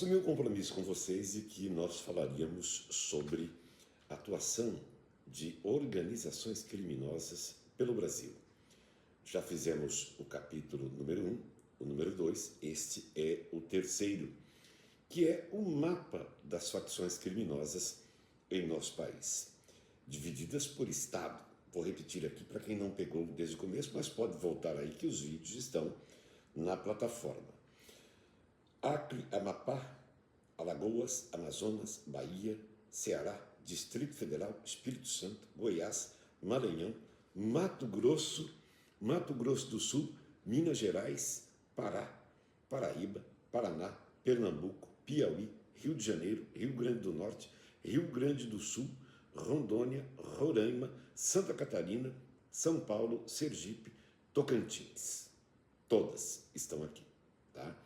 Assumi um compromisso com vocês de que nós falaríamos sobre a atuação de organizações criminosas pelo Brasil. Já fizemos o capítulo número 1, o número 2, este é o terceiro, que é o mapa das facções criminosas em nosso país, divididas por estado. Vou repetir aqui para quem não pegou desde o começo, mas pode voltar aí que os vídeos estão na plataforma. Acre, Amapá, Alagoas, Amazonas, Bahia, Ceará, Distrito Federal, Espírito Santo, Goiás, Maranhão, Mato Grosso do Sul, Minas Gerais, Pará, Paraíba, Paraná, Pernambuco, Piauí, Rio de Janeiro, Rio Grande do Norte, Rio Grande do Sul, Rondônia, Roraima, Santa Catarina, São Paulo, Sergipe, Tocantins. Todas estão aqui, tá?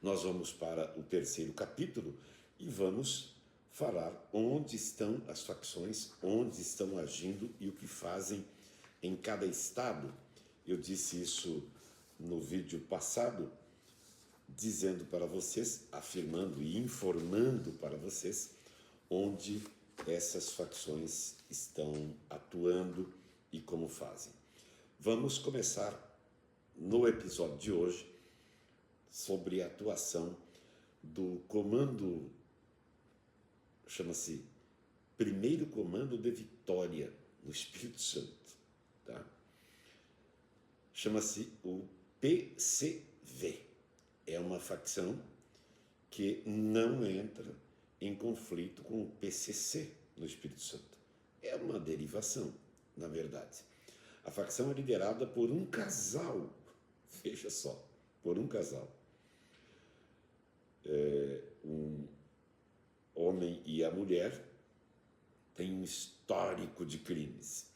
Nós vamos para o terceiro capítulo e vamos falar onde estão as facções, onde estão agindo e o que fazem em cada estado. Eu disse isso no vídeo passado, dizendo para vocês, afirmando e informando para vocês onde essas facções estão atuando e como fazem. Vamos começar no episódio de hoje sobre a atuação do comando, chama-se Primeiro Comando de Vitória, no Espírito Santo, tá? Chama-se o PCV. É uma facção que não entra em conflito com o PCC no Espírito Santo. É uma derivação, na verdade. A facção é liderada por um casal, veja só, por um casal. Um homem e a mulher têm um histórico de crimes.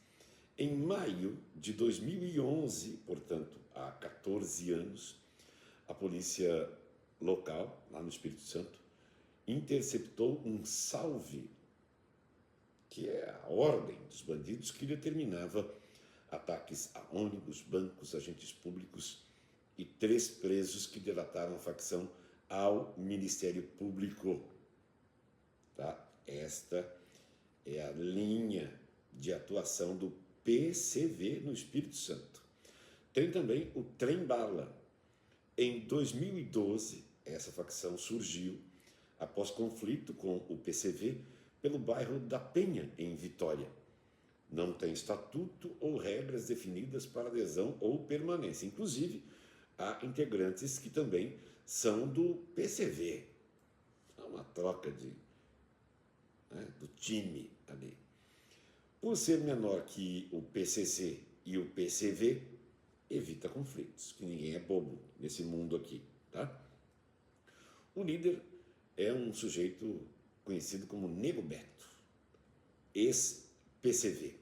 Em maio de 2011, portanto, há 14 anos, a polícia local, lá no Espírito Santo, interceptou um salve, que é a ordem dos bandidos que determinava ataques a ônibus, bancos, agentes públicos e 3 presos que delataram a facção ao Ministério Público. Tá? Esta é a linha de atuação do PCV no Espírito Santo. Tem também o Trem Bala. Em 2012, essa facção surgiu após conflito com o PCV pelo bairro da Penha, em Vitória. Não tem estatuto ou regras definidas para adesão ou permanência. Inclusive, há integrantes que também são do PCV. É uma troca do time ali. Por ser menor que o PCC e o PCV, evita conflitos, que ninguém é bobo nesse mundo aqui, tá? O líder é um sujeito conhecido como Nego Beto, ex-PCV.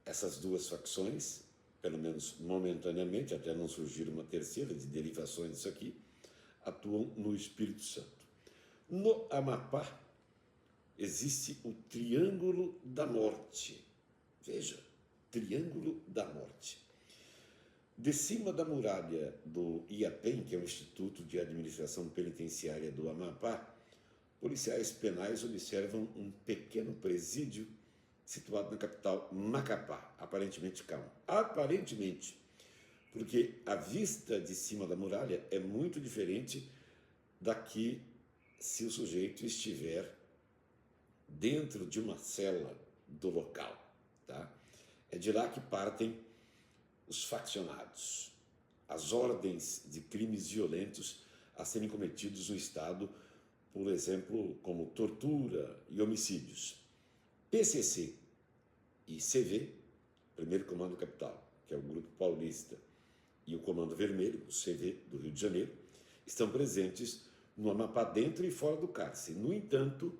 Essas duas facções, pelo menos momentaneamente, até não surgir uma terceira de derivações disso aqui, atuam no Espírito Santo. No Amapá, existe o Triângulo da Morte. Veja, Triângulo da Morte. De cima da muralha do IAPEN, que é o Instituto de Administração Penitenciária do Amapá, policiais penais observam um pequeno presídio situado na capital Macapá, aparentemente calmo. Aparentemente, porque a vista de cima da muralha é muito diferente daqui se o sujeito estiver dentro de uma cela do local, tá? É de lá que partem os faccionados, as ordens de crimes violentos a serem cometidos no Estado, por exemplo, como tortura e homicídios. PCC e CV, Primeiro Comando Capital, que é o Grupo Paulista, e o Comando Vermelho, o CV do Rio de Janeiro, estão presentes no Amapá dentro e fora do cárcere. No entanto,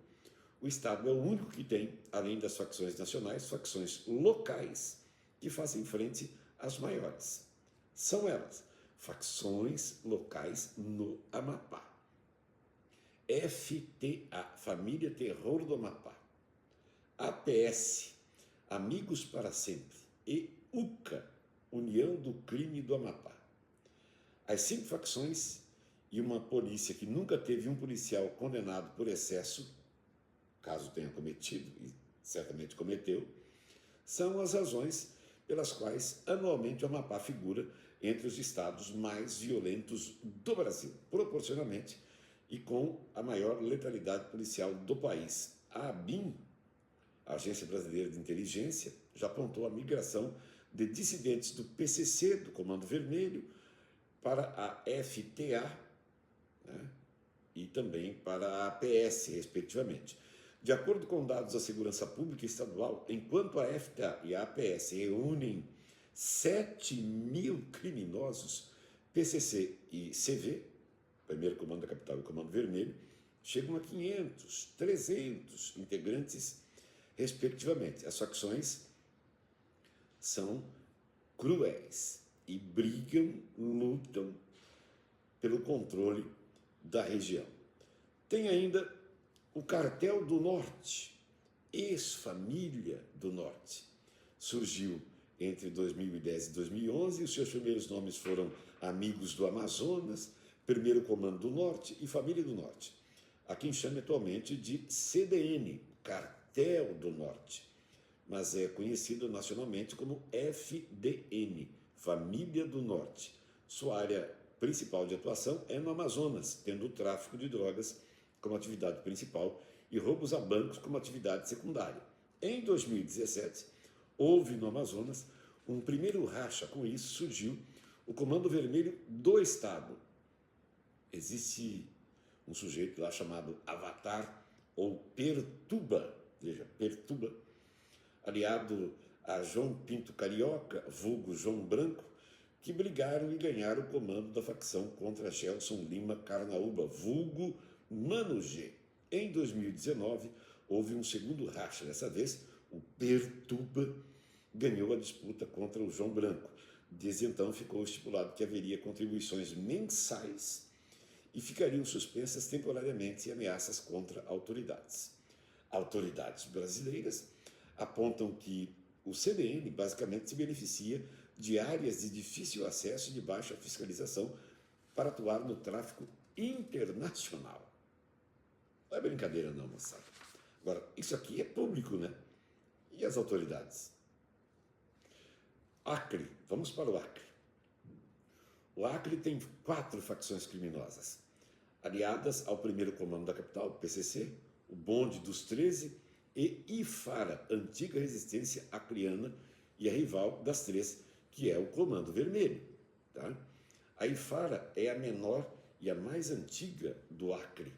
o Estado é o único que tem, além das facções nacionais, facções locais que fazem frente às maiores. São elas, facções locais no Amapá. FTA, Família Terror do Amapá. APS, Amigos para Sempre. E UCA, União do Crime do Amapá. As 5 facções e uma polícia que nunca teve um policial condenado por excesso, caso tenha cometido, e certamente cometeu, são as razões pelas quais anualmente o Amapá figura entre os estados mais violentos do Brasil, proporcionalmente e com a maior letalidade policial do país. A ABIN, a Agência Brasileira de Inteligência, já apontou a migração de dissidentes do PCC, do Comando Vermelho, para a FTA, né, e também para a APS, respectivamente. De acordo com dados da Segurança Pública Estadual, enquanto a FTA e a APS reúnem 7.000 criminosos, PCC e CV, Primeiro Comando da Capital e Comando Vermelho, chegam a 500, 300 integrantes, respectivamente. As facções são cruéis e brigam, lutam pelo controle da região. Tem ainda o Cartel do Norte, ex-família do Norte. Surgiu entre 2010 e 2011 e os seus primeiros nomes foram Amigos do Amazonas, Primeiro Comando do Norte e Família do Norte. Há quem chame atualmente de CDN, Cartel do Norte, mas é conhecido nacionalmente como FDN, Família do Norte. Sua área principal de atuação é no Amazonas, tendo o tráfico de drogas como atividade principal e roubos a bancos como atividade secundária. Em 2017, houve no Amazonas um primeiro racha. Com isso surgiu o Comando Vermelho do Estado. Existe um sujeito lá chamado Avatar ou Pertuba, veja, Pertuba, aliado a João Pinto Carioca, vulgo João Branco, que brigaram e ganharam o comando da facção contra Gelson Lima Carnaúba, vulgo Mano G. Em 2019, houve um segundo racha. Dessa vez, o Pertuba ganhou a disputa contra o João Branco. Desde então, ficou estipulado que haveria contribuições mensais e ficariam suspensas temporariamente ameaças contra autoridades. Autoridades brasileiras apontam que o CDN basicamente se beneficia de áreas de difícil acesso e de baixa fiscalização para atuar no tráfico internacional. Não é brincadeira não, moçada. Agora, isso aqui é público, né? E as autoridades? Acre, vamos para o Acre. O Acre tem 4 facções criminosas, aliadas ao Primeiro Comando da Capital, PCC, o Bonde dos 13 e IFARA, antiga resistência acreana e a rival das 3, que é o Comando Vermelho. Tá? A IFARA é a menor e a mais antiga do Acre.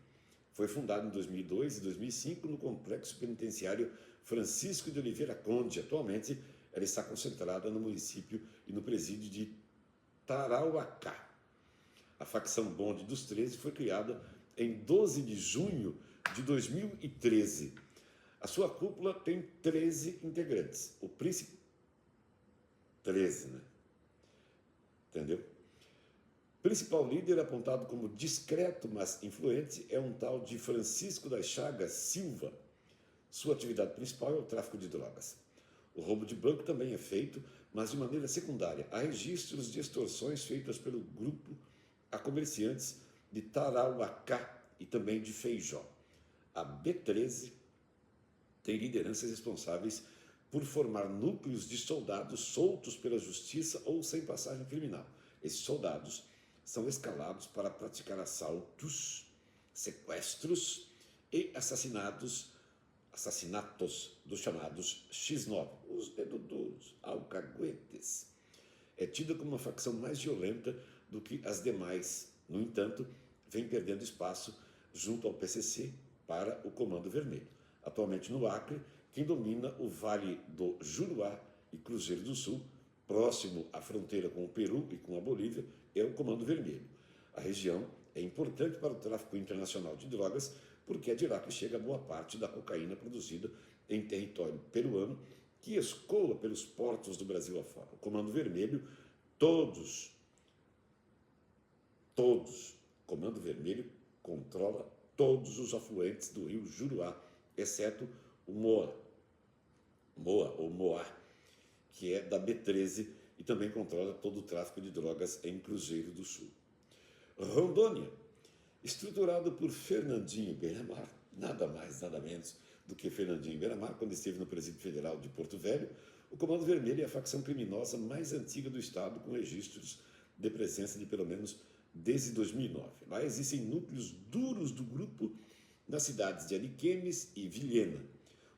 Foi fundada em 2002 e 2005 no Complexo Penitenciário Francisco de Oliveira Conde. Atualmente, ela está concentrada no município e no presídio de Tarauacá. A facção Bonde dos 13 foi criada em 12 de junho de 2013. A sua cúpula tem 13 integrantes. O príncipe... 13, né? Entendeu? O principal líder, apontado como discreto, mas influente, é um tal de Francisco das Chagas Silva. Sua atividade principal é o tráfico de drogas. O roubo de banco também é feito, mas de maneira secundária. Há registros de extorsões feitas pelo grupo a comerciantes de Tarauacá e também de Feijó. A B13 tem lideranças responsáveis por formar núcleos de soldados soltos pela justiça ou sem passagem criminal. Esses soldados são escalados para praticar assaltos, sequestros e assassinatos dos chamados X9, os dedos duros, alcaguetes. É tida como uma facção mais violenta do que as demais. No entanto, vem perdendo espaço junto ao PCC para o Comando Vermelho. Atualmente no Acre, quem domina o Vale do Juruá e Cruzeiro do Sul, próximo à fronteira com o Peru e com a Bolívia, é o Comando Vermelho. A região é importante para o tráfico internacional de drogas, porque é de lá que chega boa parte da cocaína produzida em território peruano, que escoa pelos portos do Brasil afora. O Comando Vermelho, todos, Comando Vermelho controla todos os afluentes do rio Juruá, exceto o Moa ou Moá, que é da B13 e também controla todo o tráfico de drogas em Cruzeiro do Sul. Rondônia, estruturado por Fernandinho Beiramar, nada mais, nada menos do que Fernandinho Beiramar, quando esteve no Presídio Federal de Porto Velho. O Comando Vermelho é a facção criminosa mais antiga do Estado, com registros de presença de pelo menos desde 2009. Lá existem núcleos duros do grupo nas cidades de Ariquemes e Vilhena.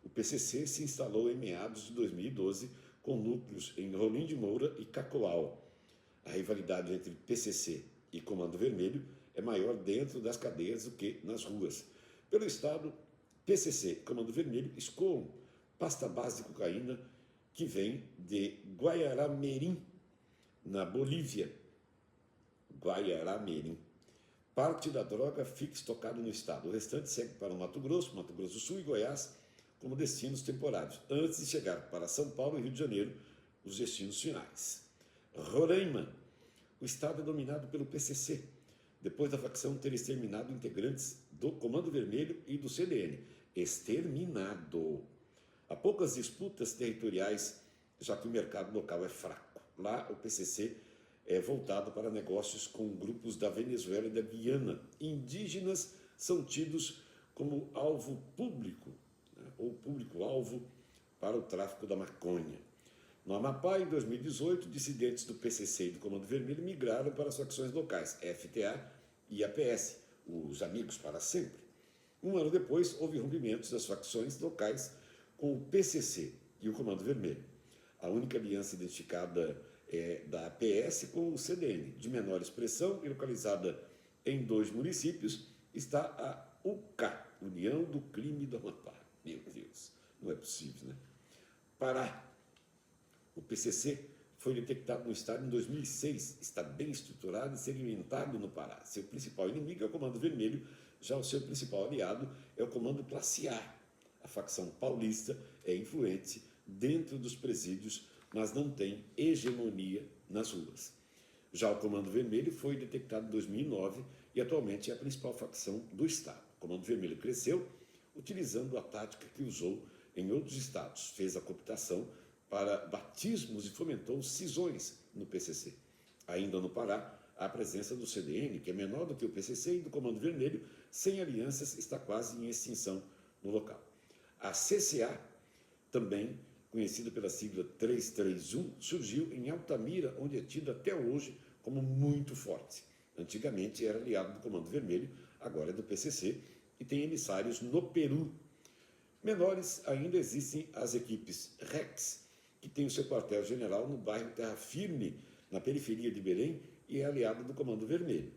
O PCC se instalou em meados de 2012, com núcleos em Rolim de Moura e Cacoal. A rivalidade entre PCC e Comando Vermelho é maior dentro das cadeias do que nas ruas. Pelo Estado, PCC e Comando Vermelho escoam pasta base de cocaína que vem de Guaiaramerim, na Bolívia. Guaiaramerim. Parte da droga fica estocada no Estado. O restante segue para o Mato Grosso do Sul e Goiás como destinos temporários, antes de chegar para São Paulo e Rio de Janeiro, os destinos finais. Roraima. O Estado é dominado pelo PCC, depois da facção ter exterminado integrantes do Comando Vermelho e do CDN. Exterminado. Há poucas disputas territoriais, já que o mercado local é fraco. Lá, o PCC é voltado para negócios com grupos da Venezuela e da Guiana. Indígenas são tidos como alvo público, né, ou público-alvo para o tráfico da maconha. No Amapá, em 2018, dissidentes do PCC e do Comando Vermelho migraram para as facções locais, FTA e APS, os Amigos para Sempre. Um ano depois, houve rompimentos das facções locais com o PCC e o Comando Vermelho. A única aliança identificada é da APS com o CDN. De menor expressão e localizada em 2 municípios, está a UCA, União do Crime do Amapá. Meu Deus, não é possível, né? Pará. O PCC foi detectado no estado em 2006, está bem estruturado e segmentado no Pará. Seu principal inimigo é o Comando Vermelho, já o seu principal aliado é o Comando Classe A. A facção paulista é influente dentro dos presídios, mas não tem hegemonia nas ruas. Já o Comando Vermelho foi detectado em 2009 e atualmente é a principal facção do Estado. O Comando Vermelho cresceu utilizando a tática que usou em outros estados, fez a cooptação para batismos e fomentou cisões no PCC. Ainda no Pará, há a presença do CDN, que é menor do que o PCC, e do Comando Vermelho, sem alianças, está quase em extinção no local. A CCA, também conhecida pela sigla 331, surgiu em Altamira, onde é tida até hoje como muito forte. Antigamente era aliado do Comando Vermelho, agora é do PCC, e tem emissários no Peru. Menores ainda existem as equipes REX, que tem o seu quartel-general no bairro Terra Firme, na periferia de Belém, e é aliado do Comando Vermelho,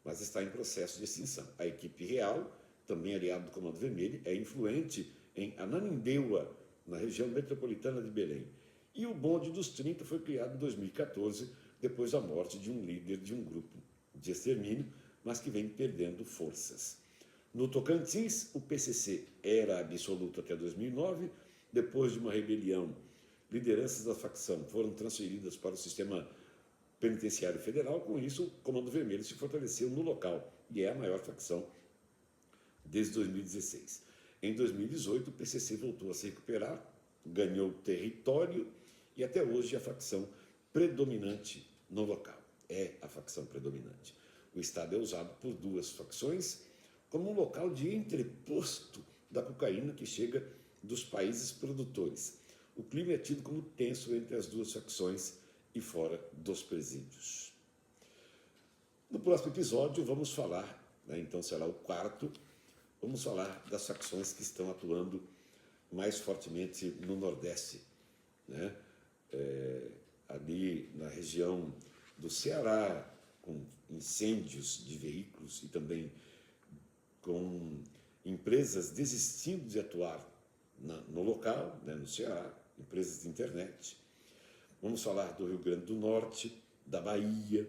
mas está em processo de extinção. A equipe Real, também aliada do Comando Vermelho, é influente em Ananindeua, na região metropolitana de Belém. E o Bonde dos 30 foi criado em 2014, depois da morte de um líder de um grupo de extermínio, mas que vem perdendo forças. No Tocantins, o PCC era absoluto até 2009, depois de uma rebelião, lideranças da facção foram transferidas para o sistema penitenciário federal. Com isso, o Comando Vermelho se fortaleceu no local e é a maior facção desde 2016. Em 2018, o PCC voltou a se recuperar, ganhou território e até hoje é a facção predominante no local. É a facção predominante. O Estado é usado por 2 facções como um local de entreposto da cocaína que chega dos países produtores. O clima é tido como tenso entre as 2 facções e fora dos presídios. No próximo episódio vamos falar, então será o 4º, vamos falar das facções que estão atuando mais fortemente no Nordeste, né? Ali na região do Ceará, com incêndios de veículos e também com empresas desistindo de atuar no local, né, no Ceará, empresas de internet. Vamos falar do Rio Grande do Norte, da Bahia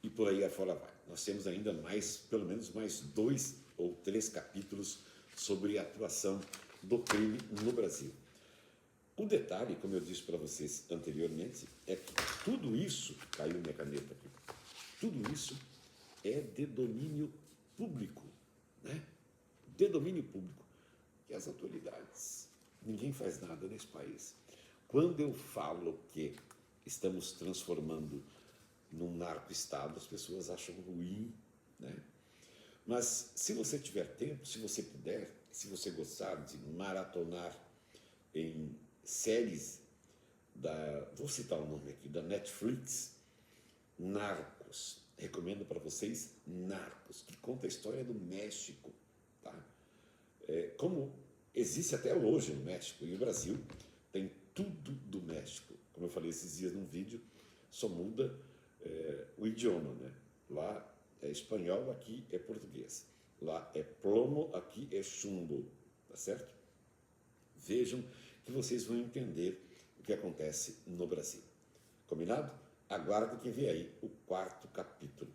e por aí afora vai. Nós temos ainda pelo menos mais 2 ou 3 capítulos sobre a atuação do crime no Brasil. O detalhe, como eu disse para vocês anteriormente, é que tudo isso, caiu minha caneta aqui, tudo isso é de domínio público, né? De domínio público. E as autoridades, ninguém faz nada nesse país. Quando eu falo que estamos transformando num narco-estado, as pessoas acham ruim, né? Mas se você tiver tempo, se você puder, se você gostar de maratonar em séries vou citar o nome aqui, da Netflix, Narcos. Recomendo para vocês Narcos, que conta a história do México, tá? Como existe até hoje no México, e o Brasil tem tudo do México. Como eu falei esses dias num vídeo, só muda o idioma, né? Lá é espanhol, aqui é português. Lá é plomo, aqui é chumbo, tá certo? Vejam que vocês vão entender o que acontece no Brasil. Combinado? Aguarde que vem aí o 4º capítulo.